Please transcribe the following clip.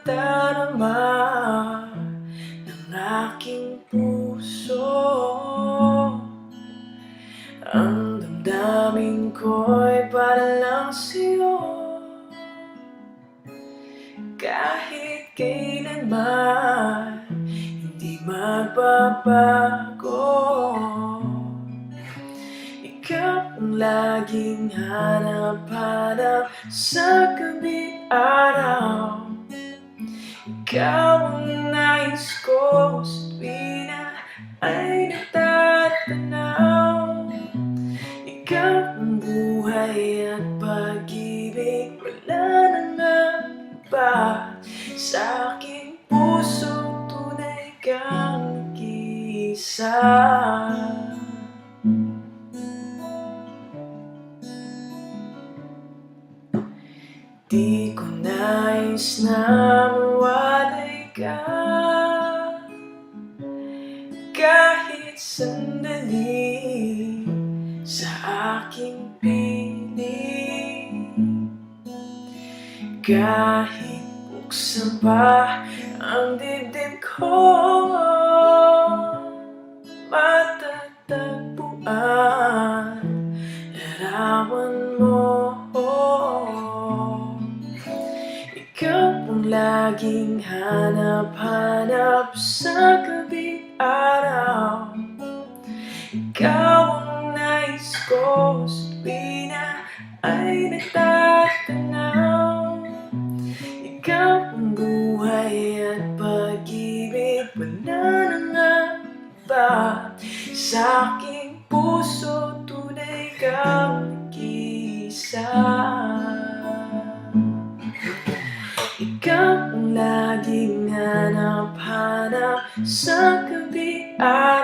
nadarama ng aking puso. Ang damdamin ko'y para lang sa'yo. Kahit kailanman hindi magbabago. Ikaw ang laging hanap-hanap sa gabi't araw. Ikaw ang nais ko sa tuwing na ay natatanaw. Ikaw ang buhay at pag-ibig, wala nang iba. Sa aking puso, tunay kang nag-iisa. Di ko nais na mawalay ka kahit sandali sa aking piling. Kahit buksan pa ang dibdib ko, matatagpuan larawan mo. Ikaw ang laging hanap-hanap sa gabi't araw. Ikaw ang nais ko sa tuwing na ay nagtatanaw. Ikaw ang buhay at pag-ibig, wala nang iba. Sa aking puso, tunay kang nag-iisa. Ikaw ang laging hanap-hanap sa gabi't araw.